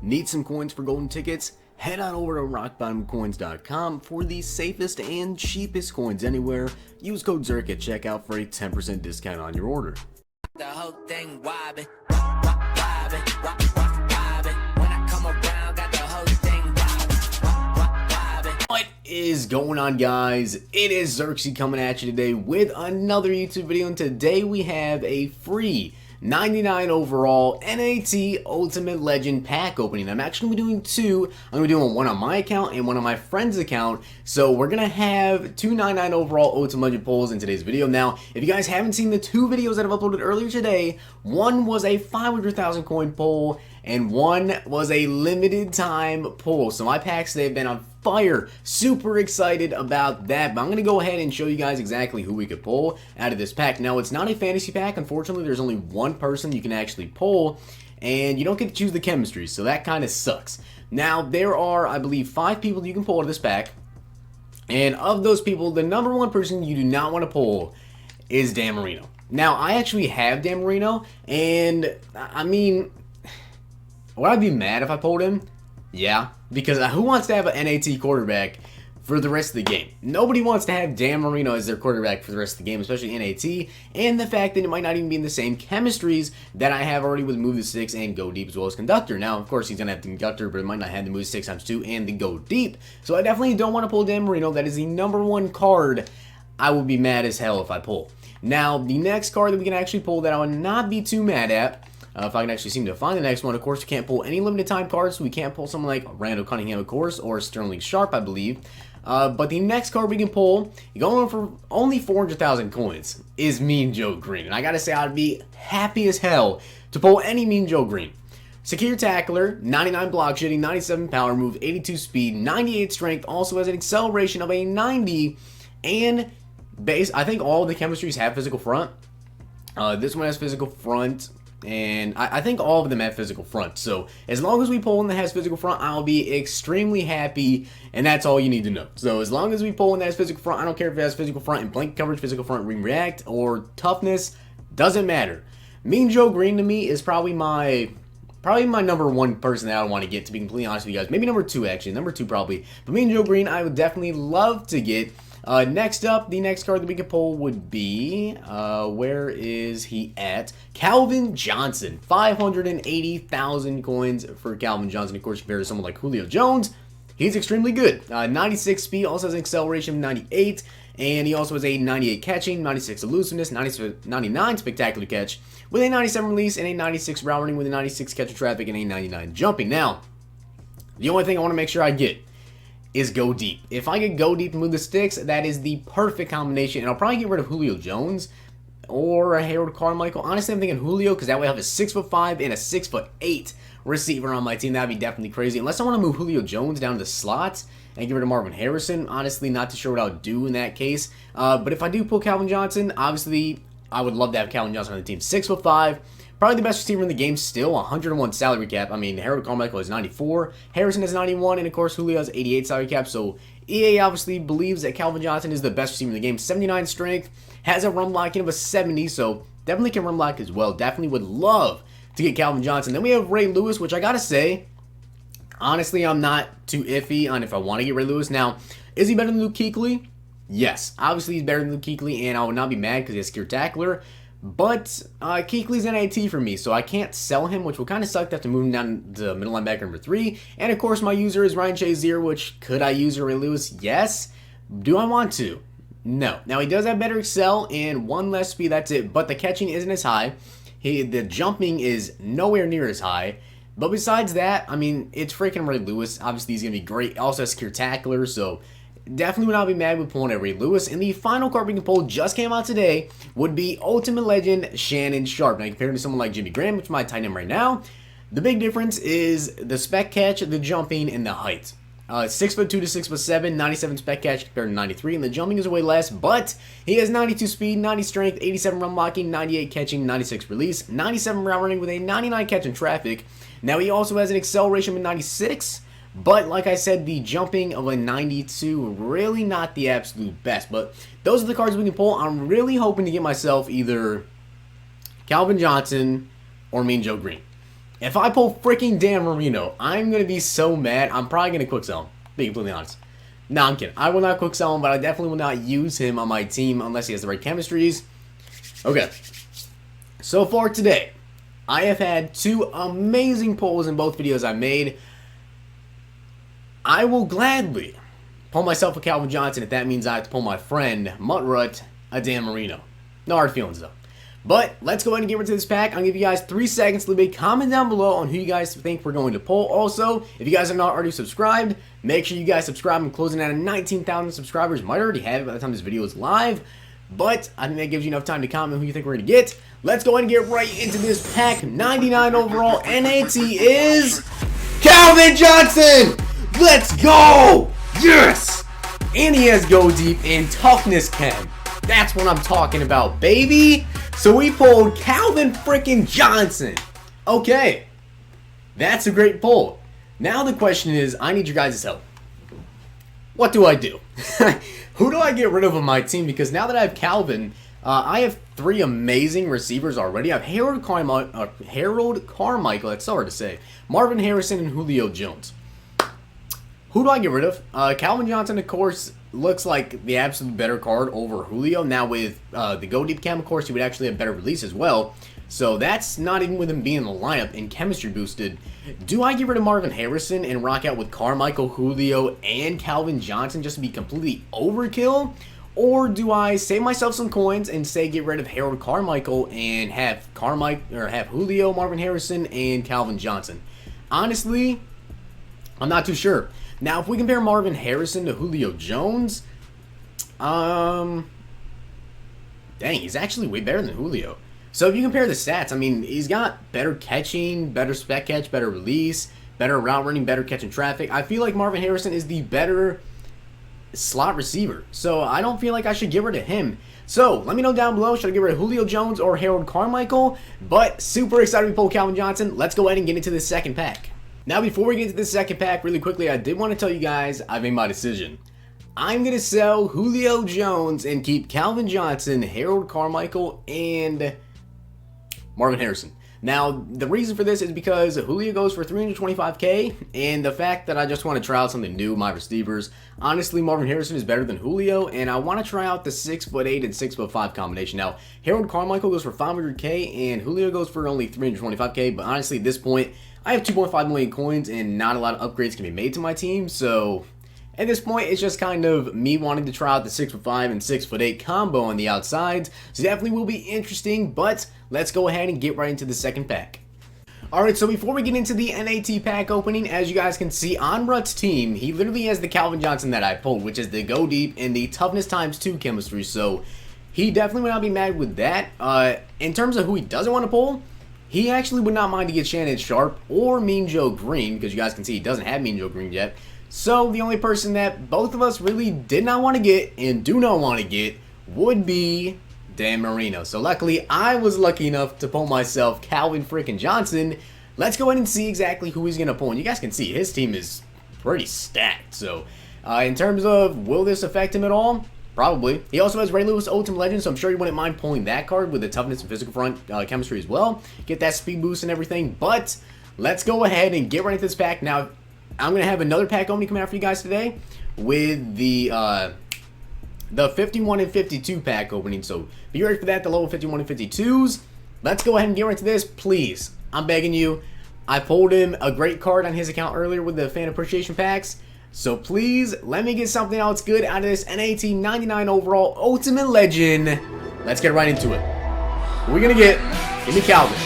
Need some coins for golden tickets? Head on over to rockbottomcoins.com for the safest and cheapest coins anywhere. Use code Zirksee at checkout for a 10% discount on your order. The whole thing wobbin', wobbin', wobbin'. When I come around, got the whole thing wobbin'. What is going on, guys? It is Zirksee coming at you today with another YouTube video, and today we have a free 99 overall NAT Ultimate Legend pack opening. I'm actually going to be doing two. I'm going to be doing one on my account and one on my friend's account. So we're going to have two 99 overall Ultimate Legend pulls in today's video. Now, if you guys haven't seen the two videos that I've uploaded earlier today, one was a 500,000 coin pull and one was a limited time pull. So my packs today have been on fire. Super excited about that. But I'm going to go ahead and show you guys exactly who we could pull out of this pack. Now, it's not a fantasy pack. Unfortunately, there's only one person you can actually pull, and you don't get to choose the chemistry, so that kind of sucks. Now, there are, I believe, 5 people you can pull out of this pack, and of those people, the number one person you do not want to pull is Dan Marino. Now, I actually have Dan Marino, and, I mean, would I be mad if I pulled him? Yeah, because who wants to have an NAT quarterback for the rest of the game? Nobody wants to have Dan Marino as their quarterback for the rest of the game, especially NAT, and the fact that it might not even be in the same chemistries that I have already with Move the Sticks and Go Deep as well as Conductor. Now, of course, he's going to have the Conductor, but it might not have the Move the Sticks ×2 and the Go Deep, so I definitely don't want to pull Dan Marino. That is the number one card I would be mad as hell if I pull. Now, the next card that we can actually pull that I would not be too mad at, if I can actually seem to find the next one, of course, we can't pull any limited time cards, so we can't pull someone like Randall Cunningham, of course, or Sterling Sharpe, I believe. But the next card we can pull, going for only 400,000 coins, is Mean Joe Greene. And I gotta say, I'd be happy as hell to pull any Mean Joe Greene. Secure Tackler, 99 block shooting, 97 power move, 82 speed, 98 strength, also has an acceleration of a 90, and base. I think all of the chemistries have physical front. This one has physical front, and I think all of them have physical front. So as long as we pull one that has physical front, I'll be extremely happy, and that's all you need to know. So as long as we pull one that has physical front, I don't care if it has physical front and blanket coverage, physical front ring react, or toughness, doesn't matter. Mean Joe Greene to me is probably my number one person that I want to get, to be completely honest with you guys. Maybe number two, actually. Number two probably. But Mean Joe Greene, I would definitely love to get. Next up, the next card that we could pull would be, where is he at? Calvin Johnson. 580,000 coins for Calvin Johnson. Of course, compared to someone like Julio Jones, he's extremely good. 96 speed, also has an acceleration of 98, and he also has a 98 catching, 96 elusiveness, 99 spectacular catch, with a 97 release, and a 96 route running, with a 96 catch of traffic, and a 99 jumping. Now, the only thing I want to make sure I get is Go Deep. If I could Go Deep and Move the Sticks, that is the perfect combination. And I'll probably get rid of Julio Jones or a Harold Carmichael. Honestly, I'm thinking Julio, because that way I have a 6'5" and a 6'8" receiver on my team. That'd be definitely crazy. Unless I want to move Julio Jones down to the slots and get rid of Marvin Harrison. Honestly, not too sure what I would do in that case. But if I do pull Calvin Johnson, obviously I would love to have Calvin Johnson on the team. 6'5". Probably the best receiver in the game still, 101 salary cap. I mean, Harold Carmichael has 94, Harrison has 91, and of course Julio has 88 salary cap. So EA obviously believes that Calvin Johnson is the best receiver in the game. 79 strength, has a run blocking of a 70, so definitely can run block as well. Definitely would love to get Calvin Johnson. Then we have Ray Lewis, which I gotta say, honestly, I'm not too iffy on if I want to get Ray Lewis. Now, is he better than Luke Kuechly? Yes, obviously he's better than Luke Kuechly, and I would not be mad because he has Secure Tackler. But Kuechly's NAT for me, so I can't sell him, which will kind of suck to have to move him down to middle linebacker number 3. And of course, my user is Ryan Shazier, which could I use Ray Lewis? Yes. Do I want to? No. Now, he does have better excel and one less speed, that's it. But the catching isn't as high. The jumping is nowhere near as high. But besides that, I mean, it's freaking Ray Lewis. Obviously, he's going to be great. Also has Secure Tackler, so definitely would not be mad with pulling a Ray Lewis. And the final card we can pull just came out today would be Ultimate Legend Shannon Sharpe. Now, compared to someone like Jimmy Graham, which is my tight end right now, the big difference is the spec catch, the jumping, and the height. 6'2" to 6'7", 97 spec catch compared to 93, and the jumping is way less, but he has 92 speed, 90 strength, 87 run blocking, 98 catching, 96 release, 97 route running with a 99 catch in traffic. Now, he also has an acceleration of 96, but like I said, the jumping of a 92, really not the absolute best. But those are the cards we can pull. I'm really hoping to get myself either Calvin Johnson or Mean Joe Greene. If I pull freaking Dan Marino, I'm going to be so mad. I'm probably going to quick sell him, to be completely honest. No, I'm kidding. I will not quick sell him, but I definitely will not use him on my team unless he has the right chemistries. Okay. So far today, I have had 2 amazing pulls in both videos I made. I will gladly pull myself a Calvin Johnson if that means I have to pull my friend, Muttrut, a Dan Marino. No hard feelings though. But let's go ahead and get into this pack. I'll give you guys 3 seconds to leave a comment down below on who you guys think we're going to pull. Also, if you guys are not already subscribed, make sure you guys subscribe. I'm closing out at 19,000 subscribers. Might already have it by the time this video is live. But I think that gives you enough time to comment who you think we're going to get. Let's go ahead and get right into this pack. 99 overall NAT is Calvin Johnson! Let's go! Yes! And he has go deep in toughness chem. That's what I'm talking about, baby. So we pulled Calvin freaking Johnson. Okay. That's a great pull. Now the question is, I need your guys' help. What do I do? Who do I get rid of on my team? Because now that I have Calvin, I have 3 amazing receivers already. I have Harold Carmichael, that's so hard to say, Marvin Harrison, and Julio Jones. Who do I get rid of? Calvin Johnson, of course, looks like the absolute better card over Julio. Now with the Go Deep Chem, of course, he would actually have better release as well. So that's not even with him being in the lineup and chemistry boosted. Do I get rid of Marvin Harrison and rock out with Carmichael, Julio, and Calvin Johnson just to be completely overkill? Or do I save myself some coins and say get rid of Harold Carmichael and have Julio, Marvin Harrison, and Calvin Johnson? Honestly, I'm not too sure. Now, if we compare Marvin Harrison to Julio Jones, dang, he's actually way better than Julio. So if you compare the stats, I mean, he's got better catching, better spec catch, better release, better route running, better catching traffic. I feel like Marvin Harrison is the better slot receiver. So I don't feel like I should get rid of him. So let me know down below, should I get rid of Julio Jones or Harold Carmichael? But super excited to pull Calvin Johnson. Let's go ahead and get into this second pack. Now, before we get into this second pack, really quickly, I did want to tell you guys I made my decision. I'm going to sell Julio Jones and keep Calvin Johnson, Harold Carmichael, and Marvin Harrison. Now, the reason for this is because Julio goes for $325K, and the fact that I just want to try out something new, my receivers. Honestly, Marvin Harrison is better than Julio, and I want to try out the 6'8" and 6'5" combination. Now, Harold Carmichael goes for $500K, and Julio goes for only $325K, but honestly, at this point, I have 2.5 million coins, and not a lot of upgrades can be made to my team, so at this point, it's just kind of me wanting to try out the 6'5" and 6'8" combo on the outsides. So definitely will be interesting, but let's go ahead and get right into the second pack. Alright, so before we get into the NAT pack opening, as you guys can see on Rut's team, he literally has the Calvin Johnson that I pulled, which is the Go Deep and the Toughness ×2 chemistry, so he definitely would not be mad with that. In terms of who he doesn't want to pull, he actually would not mind to get Shannon Sharpe or Mean Joe Greene, because you guys can see he doesn't have Mean Joe Greene yet. So the only person that both of us really did not want to get and do not want to get would be Dan Marino. So luckily, I was lucky enough to pull myself Calvin freaking Johnson. Let's go ahead and see exactly who he's going to pull. And you guys can see his team is pretty stacked. So in terms of will this affect him at all? Probably. He also has Ray Lewis Ultimate Legend, so I'm sure you wouldn't mind pulling that card with the toughness and physical front chemistry as well. Get that speed boost and everything. But let's go ahead and get right into this pack. Now, I'm going to have another pack opening coming out for you guys today with the 51 and 52 pack opening. So be ready for that, the level 51 and 52s. Let's go ahead and get right into this. Please, I'm begging you. I pulled him a great card on his account earlier with the fan appreciation packs. So please, let me get something else good out of this NAT 99 overall Ultimate Legend. Let's get right into it. What are we going to get? Give me Calvin.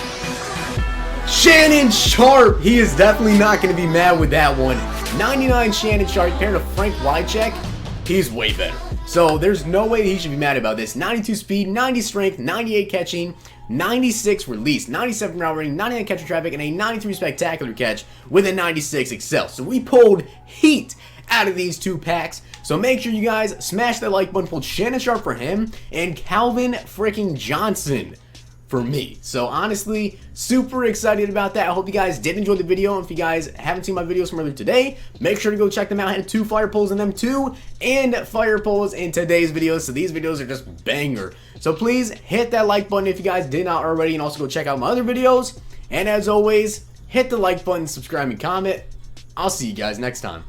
Shannon Sharpe. He is definitely not going to be mad with that one. 99 Shannon Sharpe paired to Frank Wycheck. He's way better. So there's no way he should be mad about this. 92 speed, 90 strength, 98 catching, 96 release, 97 route running, 99 catching traffic, and a 93 spectacular catch with a 96 excel. So we pulled heat out of these 2 packs. So make sure you guys smash that like button, pulled Shannon Sharpe for him, and Calvin freaking Johnson for me. So honestly, super excited about that. I hope you guys did enjoy the video. If you guys haven't seen my videos from earlier today, make sure to go check them out. I had 2 fire pulls in them too, and fire pulls in today's videos. So these videos are just banger. So please hit that like button if you guys did not already, and also go check out my other videos. And as always, hit the like button, subscribe, and comment. I'll see you guys next time.